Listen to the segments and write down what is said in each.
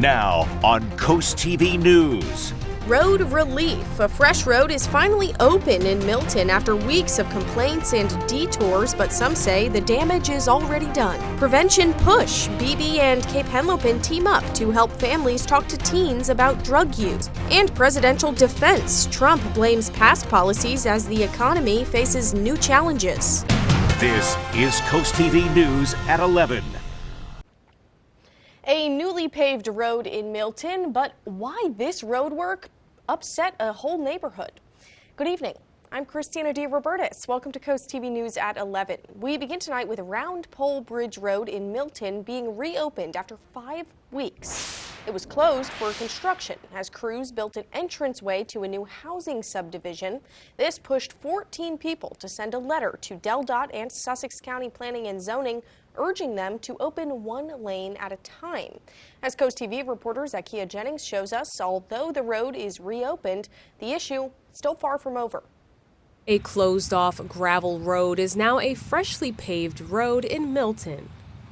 Now on CoastTV News. Road relief. A fresh road is finally open in Milton after weeks of complaints and detours, but some say the damage is already done. Prevention push. Beebe and Cape Henlopen team up to help families talk to teens about drug use. And presidential defense. Trump blames past policies as the economy faces new challenges. This is CoastTV News at 11. A newly paved road in Milton, but why this road work upset a whole neighborhood? Good evening. I'm Christina DeRobertis. Welcome to CoastTV News at 11. We begin tonight with Round Pole Bridge Road in Milton being reopened after 5 weeks. It was closed for construction as crews built an entranceway to a new housing subdivision. This pushed 14 people to send a letter to DelDOT and Sussex County Planning and Zoning urging them to open one lane at a time. As CoastTV reporter Zakia Jennings shows us, although the road is reopened, the issue still far from over. A closed-off gravel road is now a freshly paved road in Milton.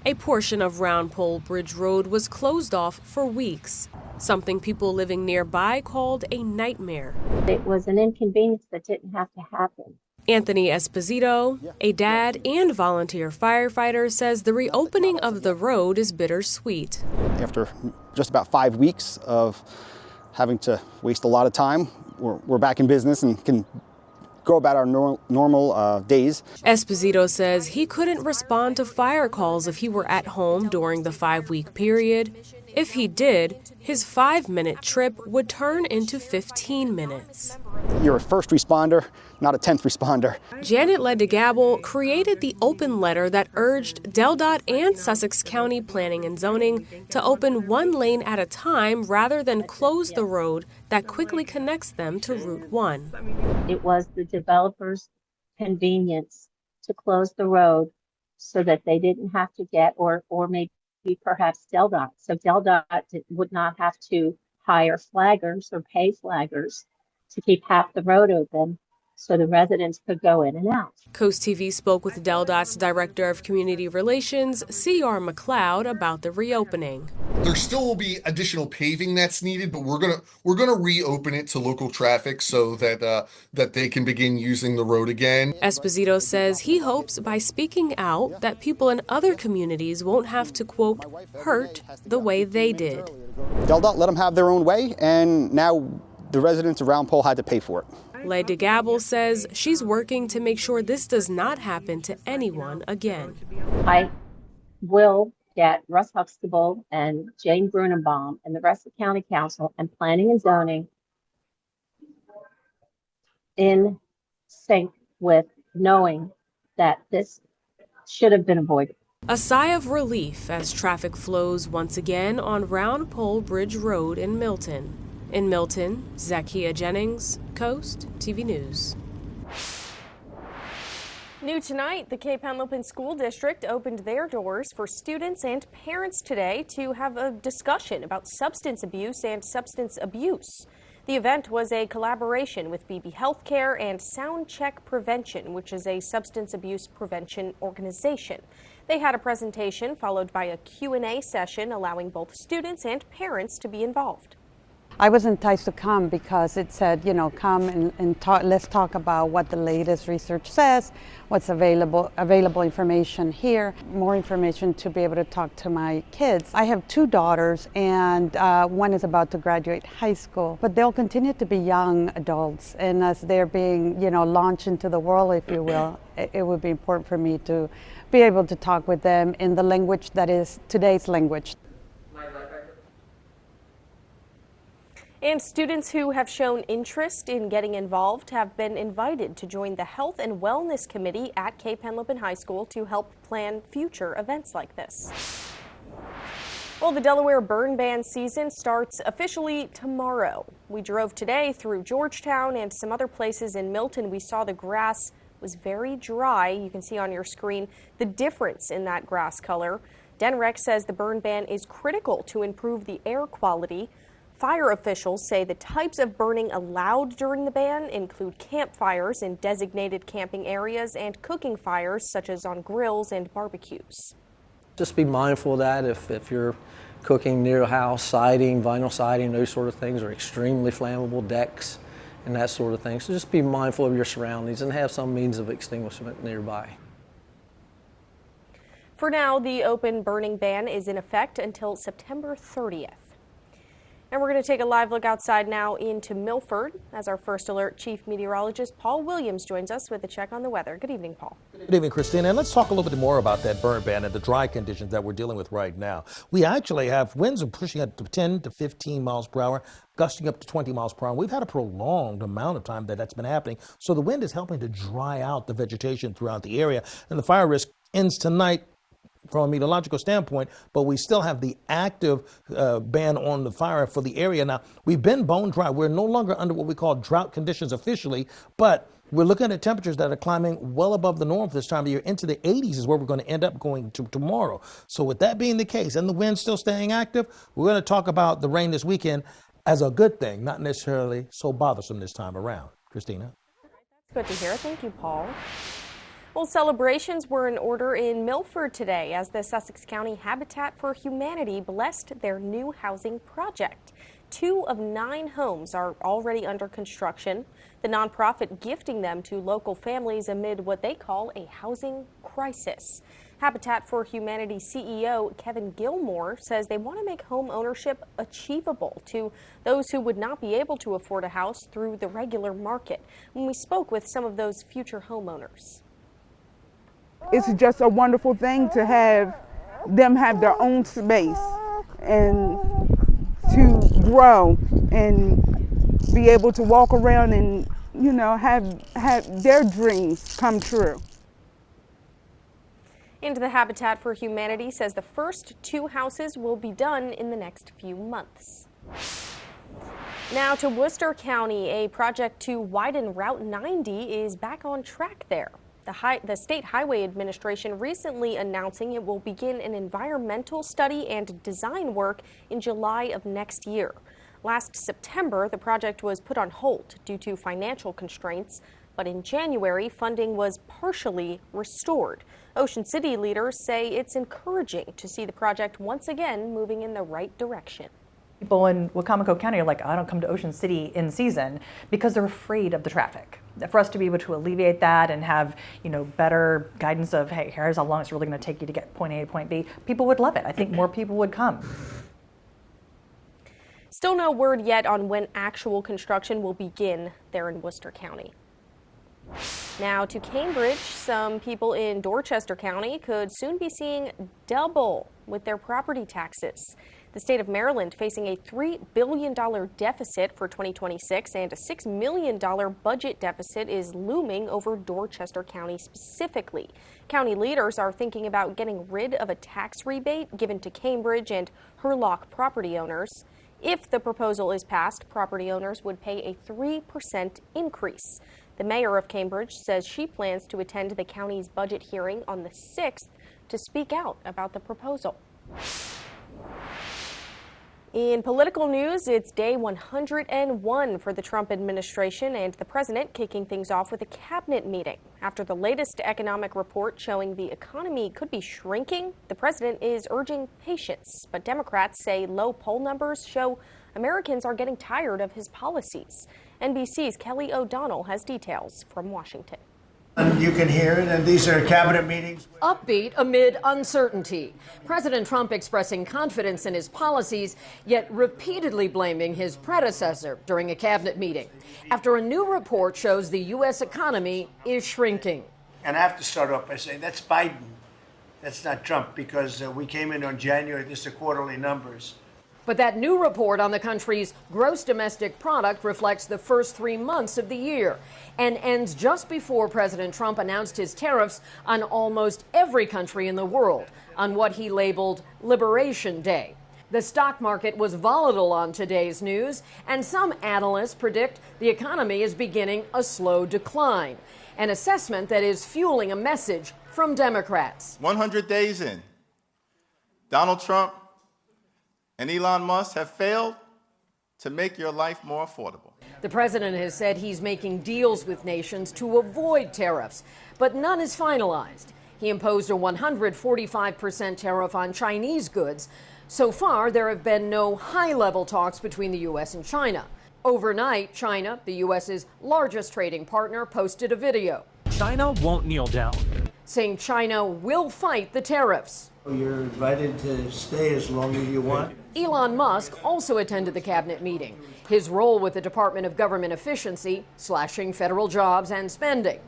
A portion of Round Pole Bridge Road was closed off for weeks, something people living nearby called a nightmare. It was an inconvenience that didn't have to happen. Anthony Esposito, a dad and volunteer firefighter, says the reopening of the road is bittersweet. After just about 5 weeks of having to waste a lot of time, we're back in business and can go about our normal days. Esposito says he couldn't respond to fire calls if he were at home during the 5-week period. If he did, his 5-minute trip would turn into 15 minutes. You're a first responder, not a 10th responder. Janet Ledegable created the open letter that urged DelDOT and Sussex County Planning and Zoning to open one lane at a time rather than close the road that quickly connects them to Route 1. It was the developer's convenience to close the road so that they didn't have to get, or maybe perhaps DelDOT. So DelDOT would not have to hire flaggers or pay flaggers to keep half the road open so the residents could go in and out. CoastTV spoke with DelDOT's Director of Community Relations, C.R. McLeod, about the reopening. There still will be additional paving that's needed, but we're gonna reopen it to local traffic so that they can begin using the road again. Esposito says he hopes by speaking out that people in other communities won't have to, quote, hurt the way they did. DelDOT let them have their own way, and now the residents of Round Pole had to pay for it. Ledegable says she's working to make sure this does not happen to anyone again. I will get Russ Huxtable and Jane Brunenbaum and the rest of County Council and Planning and Zoning in sync with knowing that this should have been avoided. A sigh of relief as traffic flows once again on Round Pole Bridge Road in Milton. In Milton, Zakia Jennings, Coast TV News. New tonight, the Cape Henlopen School District opened their doors for students and parents today to have a discussion about substance abuse and substance abuse. The event was a collaboration with Beebe Healthcare and Sound Check Prevention, which is a substance abuse prevention organization. They had a presentation followed by a Q&A session allowing both students and parents to be involved. I was enticed to come because it said, come and talk, let's talk about what the latest research says, what's available information here, more information to be able to talk to my kids. I have 2 daughters and one is about to graduate high school, but they'll continue to be young adults, and as they're being, launched into the world, if you will, it would be important for me to be able to talk with them in the language that is today's language. And students who have shown interest in getting involved have been invited to join the Health and Wellness Committee at Cape Henlopen High School to help plan future events like this. Well, the Delaware burn ban season starts officially tomorrow. We drove today through Georgetown and some other places in Milton. We saw the grass was very dry. You can see on your screen the difference in that grass color. DenRec says the burn ban is critical to improve the air quality. Fire officials say the types of burning allowed during the ban include campfires in designated camping areas and cooking fires such as on grills and barbecues. Just be mindful of that if you're cooking near a house, siding, vinyl siding, those sort of things are extremely flammable, decks and that sort of thing. So just be mindful of your surroundings and have some means of extinguishment nearby. For now, the open burning ban is in effect until September 30th. And we're going to take a live look outside now into Milford as our first alert chief meteorologist Paul Williams joins us with a check on the weather. Good evening, Paul. Good evening, Christina. And let's talk a little bit more about that burn ban and the dry conditions that we're dealing with right now. We actually have winds pushing up to 10 to 15 miles per hour, gusting up to 20 miles per hour. We've had a prolonged amount of time that's been happening. So the wind is helping to dry out the vegetation throughout the area. And the fire risk ends tonight from a meteorological standpoint, but we still have the active ban on the fire for the area. Now, we've been bone dry. We're no longer under what we call drought conditions officially, but we're looking at temperatures that are climbing well above the norm for this time of year. Into the 80s is where we're going to end up going to tomorrow. So with that being the case and the wind still staying active, we're going to talk about the rain this weekend as a good thing, not necessarily so bothersome this time around. Christina? Good to hear. Thank you, Paul. Well, celebrations were in order in Milford today as the Sussex County Habitat for Humanity blessed their new housing project. 2 of 9 homes are already under construction, the nonprofit gifting them to local families amid what they call a housing crisis. Habitat for Humanity CEO Kevin Gilmore says they want to make home ownership achievable to those who would not be able to afford a house through the regular market. When we spoke with some of those future homeowners. It's just a wonderful thing to have them have their own space and to grow and be able to walk around and, you know, have their dreams come true. And the Habitat for Humanity says the first 2 houses will be done in the next few months. Now to Worcester County, a project to widen Route 90 is back on track there. The State Highway Administration recently announcing it will begin an environmental study and design work in July of next year. Last September, the project was put on hold due to financial constraints, but in January, funding was partially restored. Ocean City leaders say it's encouraging to see the project once again moving in the right direction. People in Wicomico County are like, I don't come to Ocean City in season because they're afraid of the traffic. For us to be able to alleviate that and have, you know, better guidance of, hey, here's how long it's really going to take you to get point A to point B, people would love it. I think more people would come. Still no word yet on when actual construction will begin there in Worcester County. Now to Cambridge, some people in Dorchester County could soon be seeing double with their property taxes. The state of Maryland facing a $3 billion deficit for 2026 and a $6 million budget deficit is looming over Dorchester County specifically. County leaders are thinking about getting rid of a tax rebate given to Cambridge and Herlock property owners. If the proposal is passed, property owners would pay a 3% increase. The mayor of Cambridge says she plans to attend the county's budget hearing on the 6th to speak out about the proposal. In political news, it's day 101 for the Trump administration and the president kicking things off with a cabinet meeting. After the latest economic report showing the economy could be shrinking, the president is urging patience. But Democrats say low poll numbers show Americans are getting tired of his policies. NBC's Kelly O'Donnell has details from Washington. You can hear it, and these are cabinet meetings. Upbeat amid uncertainty. President Trump expressing confidence in his policies, yet repeatedly blaming his predecessor during a cabinet meeting after a new report shows the U.S. economy is shrinking. And I have to start off by saying that's Biden. That's not Trump, because we came in on January. This is quarterly numbers. But that new report on the country's gross domestic product reflects the first 3 months of the year and ends just before President Trump announced his tariffs on almost every country in the world on what he labeled Liberation Day. The stock market was volatile on today's news, and some analysts predict the economy is beginning a slow decline, an assessment that is fueling a message from Democrats. 100 days in, Donald Trump and Elon Musk have failed to make your life more affordable. The president has said he's making deals with nations to avoid tariffs, but none is finalized. He imposed a 145% tariff on Chinese goods. So far, there have been no high-level talks between the U.S. and China. Overnight, China, the U.S.'s largest trading partner, posted a video. China won't kneel down, saying China will fight the tariffs. You're invited to stay as long as you want. Elon Musk also attended the cabinet meeting. His role with the Department of Government Efficiency, slashing federal jobs and spending.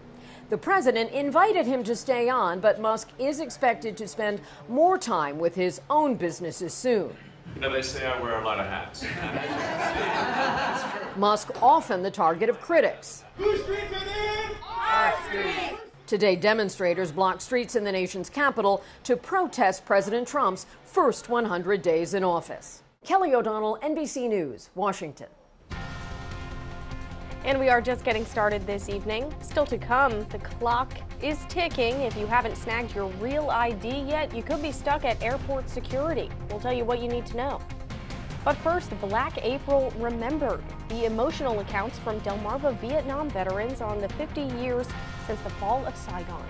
The president invited him to stay on, but Musk is expected to spend more time with his own businesses soon. You know, they say I wear a lot of hats. Musk often the target of critics. Today, demonstrators blocked streets in the nation's capital to protest President Trump's first 100 days in office. Kelly O'Donnell, NBC News, Washington. And we are just getting started this evening. Still to come, the clock is ticking. If you haven't snagged your real ID yet, you could be stuck at airport security. We'll tell you what you need to know. But first, Black April Remembered, the emotional accounts from Delmarva Vietnam veterans on the 50 years since the fall of Saigon.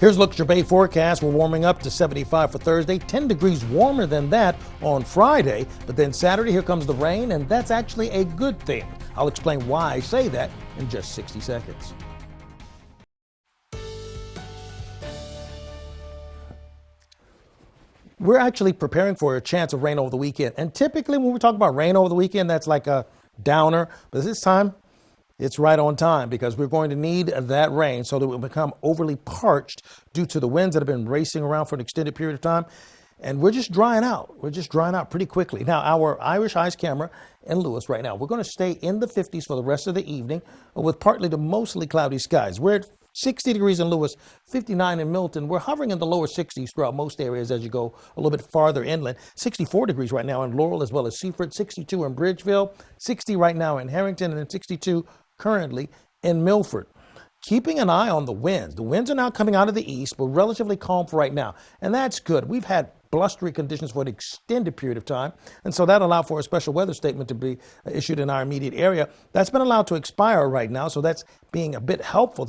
Here's a look at your Bay forecast. We're warming up to 75 for Thursday, 10 degrees warmer than that on Friday. But then Saturday, here comes the rain, and that's actually a good thing. I'll explain why I say that in just 60 seconds. We're actually preparing for a chance of rain over the weekend. And typically when we talk about rain over the weekend, that's like a downer. But this time, it's right on time because we're going to need that rain so that it will become overly parched due to the winds that have been racing around for an extended period of time. And we're just drying out. We're just drying out pretty quickly. Now, our Irish Ice camera in Lewis right now, we're going to stay in the 50s for the rest of the evening with partly to mostly cloudy skies. We're at 60 degrees in Lewis, 59 in Milton. We're hovering in the lower 60s throughout most areas as you go a little bit farther inland. 64 degrees right now in Laurel as well as Seaford, 62 in Bridgeville, 60 right now in Harrington, and then 62 currently in Milford. Keeping an eye on the winds. The winds are now coming out of the east, but relatively calm for right now. And that's good. We've had blustery conditions for an extended period of time. And so that allowed for a special weather statement to be issued in our immediate area. That's been allowed to expire right now. So that's being a bit helpful.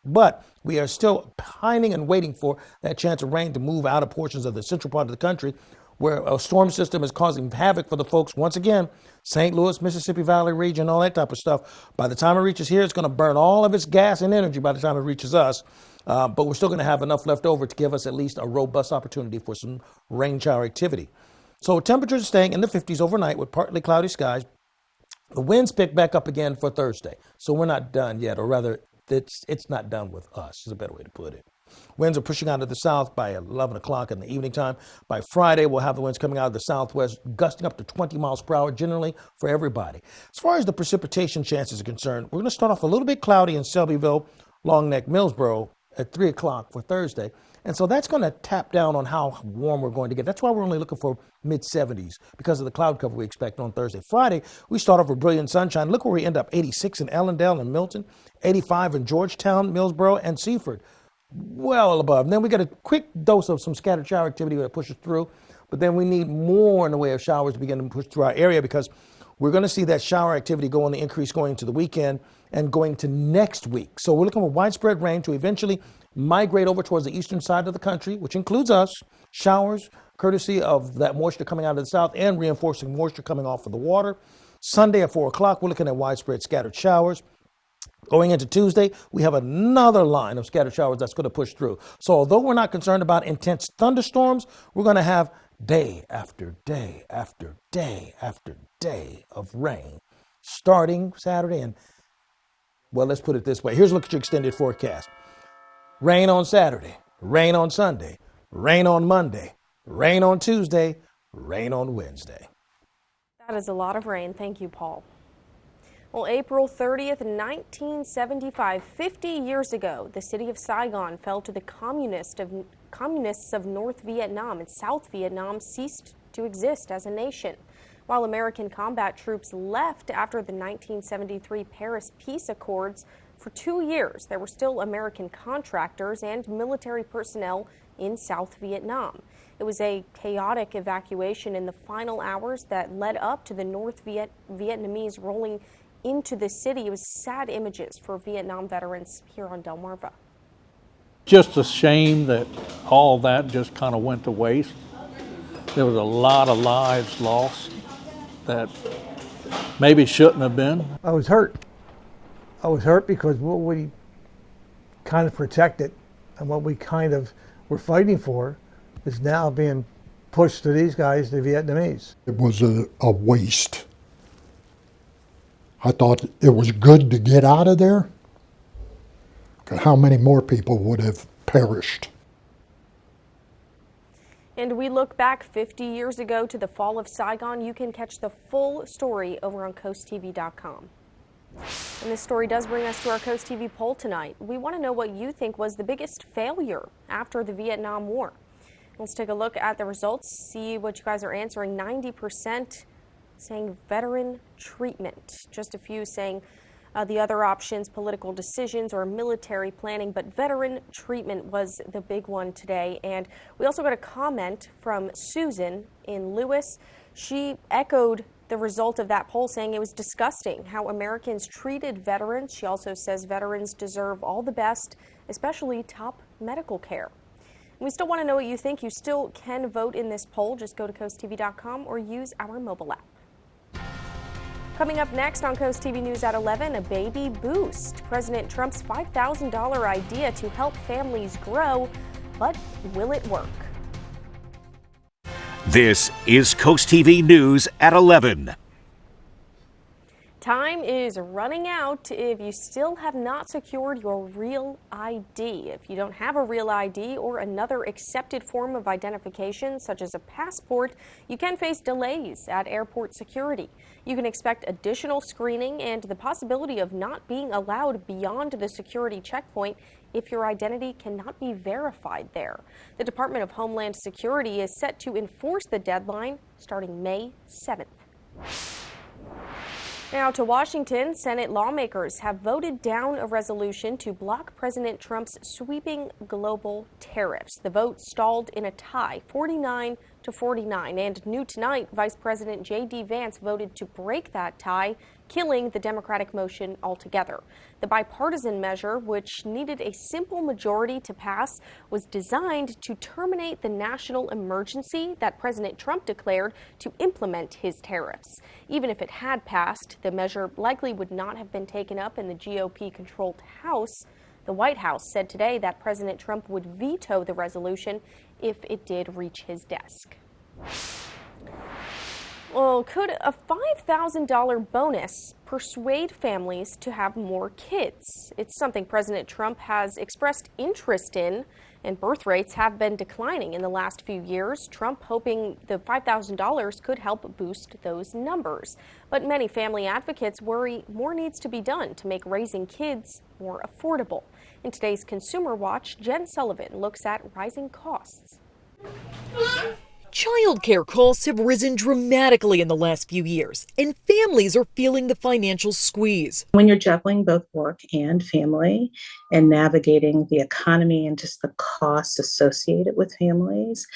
But we are still pining and waiting for that chance of rain to move out of portions of the central part of the country where a storm system is causing havoc for the folks. Once again, St. Louis, Mississippi Valley region, all that type of stuff. By the time it reaches here, it's going to burn all of its gas and energy by the time it reaches us. But we're still going to have enough left over to give us at least a robust opportunity for some rain shower activity. So temperatures are staying in the 50s overnight with partly cloudy skies. The winds pick back up again for Thursday. So we're not done yet, or rather, it's not done with us, is a better way to put it. Winds are pushing out of the south by 11 o'clock in the evening time. By Friday, we'll have the winds coming out of the southwest, gusting up to 20 miles per hour generally for everybody. As far as the precipitation chances are concerned, we're going to start off a little bit cloudy in Selbyville, Long Neck, Millsboro at 3 o'clock for Thursday. And so that's going to tap down on how warm we're going to get. That's why we're only looking for mid-70s because of the cloud cover we expect on Thursday. Friday, we start off with brilliant sunshine. Look where we end up, 86 in Ellendale and Milton, 85 in Georgetown, Millsboro, and Seaford. Well above. And then we got a quick dose of some scattered shower activity that pushes through. But then we need more in the way of showers to begin to push through our area because we're going to see that shower activity go on the increase going into the weekend and going to next week. So we're looking for widespread rain to eventually migrate over towards the eastern side of the country, which includes us. Showers, courtesy of that moisture coming out of the south and reinforcing moisture coming off of the water. Sunday at 4 o'clock, we're looking at widespread scattered showers. Going into Tuesday, we have another line of scattered showers that's going to push through. So although we're not concerned about intense thunderstorms, we're going to have day after day after day after day of rain starting Saturday. And, well, let's put it this way. Here's a look at your extended forecast. Rain on Saturday, rain on Sunday, rain on Monday, rain on Tuesday, rain on Wednesday. That is a lot of rain. Thank you, Paul. Well, April 30th, 1975, 50 years ago, the city of Saigon fell to the communists of North Vietnam, and South Vietnam ceased to exist as a nation. While American combat troops left after the 1973 Paris Peace Accords, for 2 years there were still American contractors and military personnel in South Vietnam. It was a chaotic evacuation in the final hours that led up to the North Vietnamese rolling into the city. It was sad images for Vietnam veterans here on Delmarva. Just a shame that all that just kind of went to waste. There was a lot of lives lost that maybe shouldn't have been. I was hurt. I was hurt because what we kind of protected and what we kind of were fighting for is now being pushed to these guys, the Vietnamese. It was a waste. I thought it was good to get out of there. How many more people would have perished? And we look back 50 years ago to the fall of Saigon. You can catch the full story over on CoastTV.com. And this story does bring us to our Coast TV poll tonight. We want to know what you think was the biggest failure after the Vietnam War. Let's take a look at the results, see what you guys are answering. 90% saying veteran treatment. Just a few saying the other options, political decisions or military planning, but veteran treatment was the big one today. And we also got a comment from Susan in Lewis. She echoed the result of that poll, saying it was disgusting how Americans treated veterans. She also says veterans deserve all the best, especially top medical care. We still want to know what you think. You still can vote in this poll. Just go to CoastTV.com or use our mobile app. Coming up next on Coast TV News at 11, a baby boost. President Trump's $5,000 idea to help families grow, but will it work? This is Coast TV News at 11. Time is running out if you still have not secured your real ID. If you don't have a real ID or another accepted form of identification, such as a passport, you can face delays at airport security. You can expect additional screening and the possibility of not being allowed beyond the security checkpoint if your identity cannot be verified there. The Department of Homeland Security is set to enforce the deadline starting May 7th. Now to Washington, Senate lawmakers have voted down a resolution to block President Trump's sweeping global tariffs. The vote stalled in a tie, 49-49. And new tonight, Vice President J.D. Vance voted to break that tie, killing the Democratic motion altogether. The bipartisan measure, which needed a simple majority to pass, was designed to terminate the national emergency that President Trump declared to implement his tariffs. Even if it had passed, the measure likely would not have been taken up in the GOP-controlled House. The White House said today that President Trump would veto the resolution if it did reach his desk. Well, could a $5,000 bonus persuade families to have more kids? It's something President Trump has expressed interest in, and birth rates have been declining in the last few years. Trump hoping the $5,000 could help boost those numbers. But many family advocates worry more needs to be done to make raising kids more affordable. In today's Consumer Watch, Jen Sullivan looks at rising costs. Childcare costs have risen dramatically in the last few years, and families are feeling the financial squeeze. When you're juggling both work and family and navigating the economy and just the costs associated with families,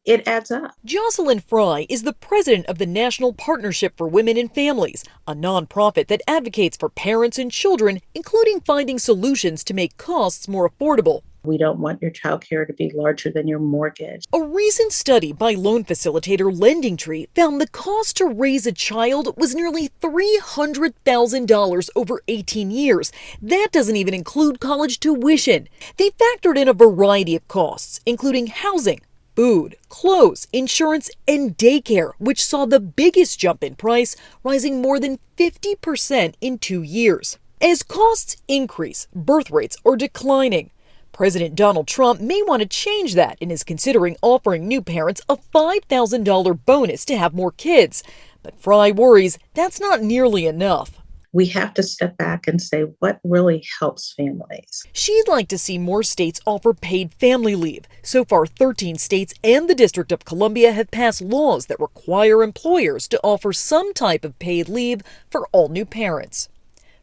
it adds up. Jocelyn Fry is the president of the National Partnership for Women and Families, a nonprofit that advocates for parents and children, including finding solutions to make costs more affordable. We don't want your child care to be larger than your mortgage. A recent study by loan facilitator LendingTree found the cost to raise a child was nearly $300,000 over 18 years. That doesn't even include college tuition. They factored in a variety of costs, including housing, food, clothes, insurance, and daycare, which saw the biggest jump in price, rising more than 50% in 2 years. As costs increase, birth rates are declining. President Donald Trump may want to change that and is considering offering new parents a $5,000 bonus to have more kids. But Fry worries that's not nearly enough. We have to step back and say what really helps families. She'd like to see more states offer paid family leave. So far, 13 states and the District of Columbia have passed laws that require employers to offer some type of paid leave for all new parents.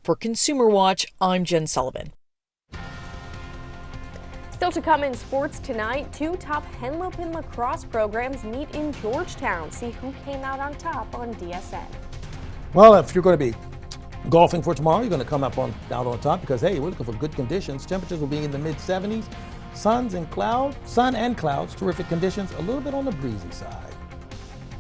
For Consumer Watch, I'm Jen Sullivan. Still to come in sports tonight, 2 top Henlopen lacrosse programs meet in Georgetown. See who came out on top on DSN. Well, if you're going to be Golfing for tomorrow, you're going to come out on top because, hey, we're looking for good conditions. Temperatures will be in the mid-70s. Sun and clouds, terrific conditions, a little bit on the breezy side.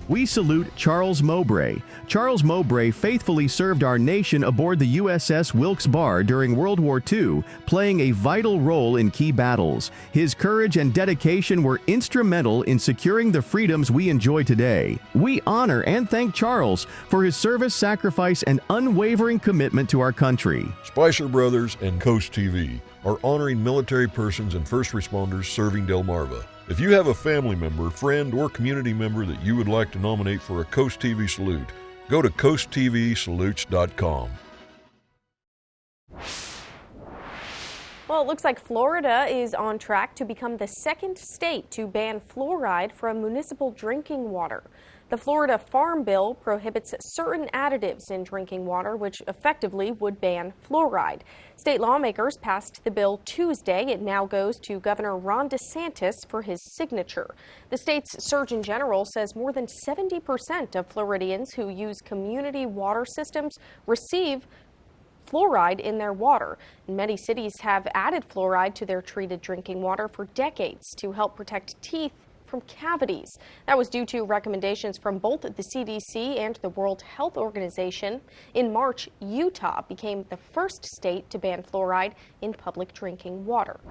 We salute Charles Mowbray. Charles Mowbray faithfully served our nation aboard the USS Wilkes-Barre during World War II, playing a vital role in key battles. His courage and dedication were instrumental in securing the freedoms we enjoy today. We honor and thank Charles for his service, sacrifice, and unwavering commitment to our country. Spicer Brothers and CoastTV are honoring military persons and first responders serving Delmarva. If you have a family member, friend, or community member that you would like to nominate for a CoastTV salute, go to coasttvsalutes.com. Well, it looks like Florida is on track to become the second state to ban fluoride from municipal drinking water. The Florida Farm Bill prohibits certain additives in drinking water, which effectively would ban fluoride. State lawmakers passed the bill Tuesday. It now goes to Governor Ron DeSantis for his signature. The state's Surgeon General says more than 70% of Floridians who use community water systems receive fluoride in their water. Many cities have added fluoride to their treated drinking water for decades to help protect teeth from cavities. That was due to recommendations from both the CDC and the World Health Organization. In March, Utah became the first state to ban fluoride in public drinking water.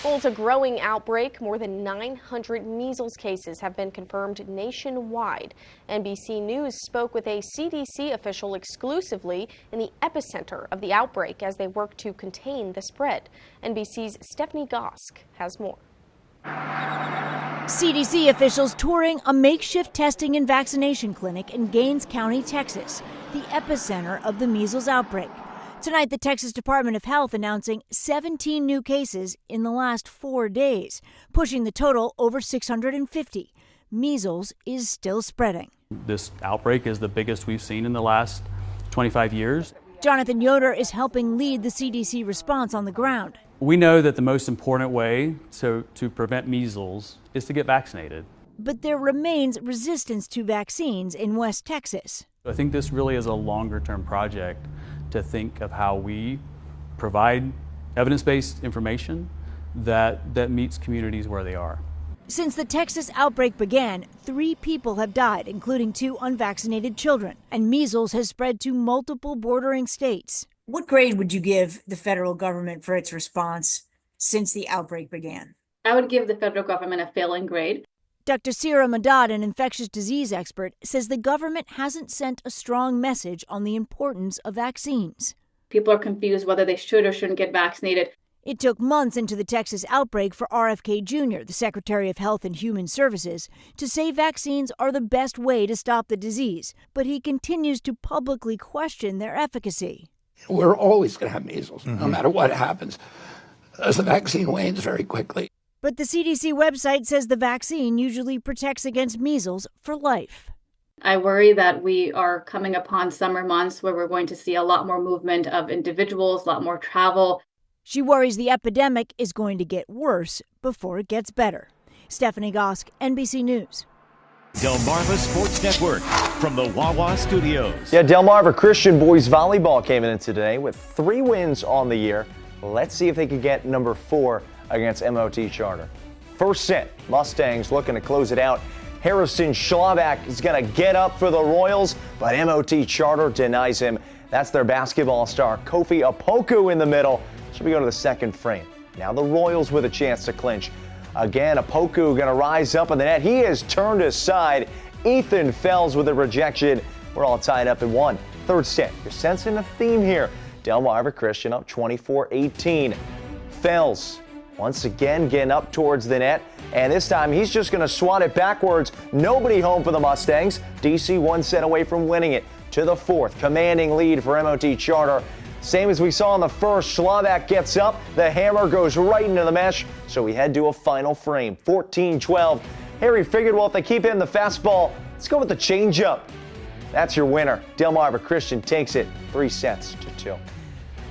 Well, it's a growing outbreak. More than 900 measles cases have been confirmed nationwide. NBC News spoke with a CDC official exclusively in the epicenter of the outbreak as they work to contain the spread. NBC's Stephanie Gosk has more. CDC officials touring a makeshift testing and vaccination clinic in Gaines County, Texas, the epicenter of the measles outbreak. Tonight, the Texas Department of Health announcing 17 new cases in the last 4 days, pushing the total over 650. Measles is still spreading. This outbreak is the biggest we've seen in the last 25 years. Jonathan Yoder is helping lead the CDC response on the ground. We know that the most important way to prevent measles is to get vaccinated. But there remains resistance to vaccines in West Texas. I think this really is a longer-term project to think of how we provide evidence-based information that meets communities where they are. Since the Texas outbreak began, 3 people have died, including 2 unvaccinated children, and measles has spread to multiple bordering states. What grade would you give the federal government for its response since the outbreak began? I would give the federal government a failing grade. Dr. Sira Madad, an infectious disease expert, says the government hasn't sent a strong message on the importance of vaccines. People are confused whether they should or shouldn't get vaccinated. It took months into the Texas outbreak for RFK Jr., the Secretary of Health and Human Services, to say vaccines are the best way to stop the disease, but he continues to publicly question their efficacy. We're always going to have measles, no matter what happens, as the vaccine wanes very quickly. But the CDC website says the vaccine usually protects against measles for life. I worry that we are coming upon summer months where we're going to see a lot more movement of individuals, a lot more travel. She worries the epidemic is going to get worse before it gets better. Stephanie Gosk, NBC News. Delmarva Sports Network from the Wawa Studios. Yeah, Delmarva Christian boys volleyball came in today with 3 wins on the year. Let's see if they can get number 4 against MOT Charter. First set, Mustangs looking to close it out. Harrison Schlabach is going to get up for the Royals, but MOT Charter denies him. That's their basketball star, Kofi Opoku, in the middle. Should we go to the second frame? Now the Royals with a chance to clinch. Again, Opoku going to rise up in the net. He is turned aside. Ethan Fells with a rejection. We're all tied up at 1. Third set, you're sensing a theme here. Delmarva Christian up 24-18. Fells once again getting up towards the net, and this time he's just going to swat it backwards. Nobody home for the Mustangs. DC 1 set away from winning it to the 4th. Commanding lead for MOT Charter. Same as we saw in the first, Schlabach gets up, the hammer goes right into the mesh, so we head to a final frame, 14-12. Harry figured, well, if they keep hitting the fastball, let's go with the changeup. That's your winner. Delmarva Christian takes it 3-2.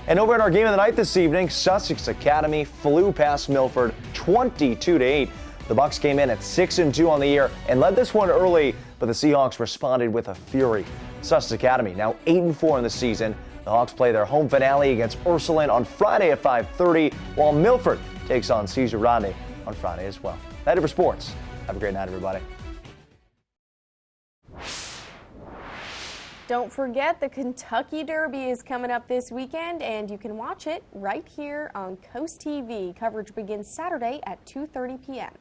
And over in our game of the night this evening, Sussex Academy flew past Milford 22-8. The Bucks came in at 6-2 on the year and led this one early, but the Seahawks responded with a fury. Sussex Academy now 8-4 in the season. The Hawks play their home finale against Ursuline on Friday at 5:30, while Milford takes on Caesar Rodney on Friday as well. That's it for sports. Have a great night, everybody. Don't forget, the Kentucky Derby is coming up this weekend, and you can watch it right here on Coast TV. Coverage begins Saturday at 2:30 p.m.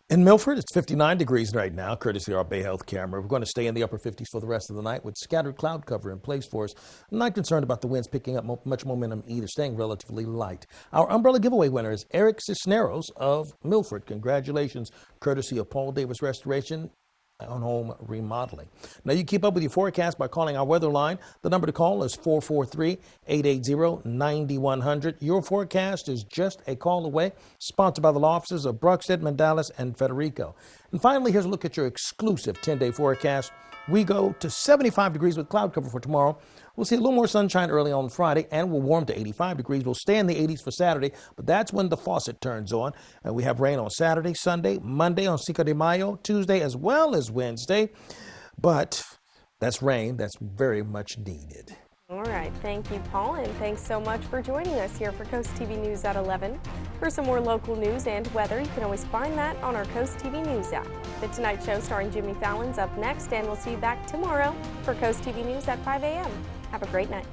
In Milford, it's 59 degrees right now, courtesy of our Bay Health camera. We're going to stay in the upper 50s for the rest of the night with scattered cloud cover in place for us. I'm not concerned about the winds picking up much momentum either, staying relatively light. Our umbrella giveaway winner is Eric Cisneros of Milford. Congratulations, courtesy of Paul Davis Restoration on home remodeling. Now, you keep up with your forecast by calling our weather line. The number to call is 443-880-9100. Your forecast is just a call away. Sponsored by the law offices of Bruxted, Mandalis, and Federico. And finally, here's a look at your exclusive 10-day forecast. We go to 75 degrees with cloud cover for tomorrow. We'll see a little more sunshine early on Friday, and we'll warm to 85 degrees. We'll stay in the 80s for Saturday, but that's when the faucet turns on. And we have rain on Saturday, Sunday, Monday on Cinco de Mayo, Tuesday, as well as Wednesday. But that's rain that's very much needed. All right, thank you, Paul, and thanks so much for joining us here for Coast TV News at 11. For some more local news and weather, you can always find that on our Coast TV News app. The Tonight Show starring Jimmy Fallon's up next, and we'll see you back tomorrow for Coast TV News at 5 a.m. Have a great night.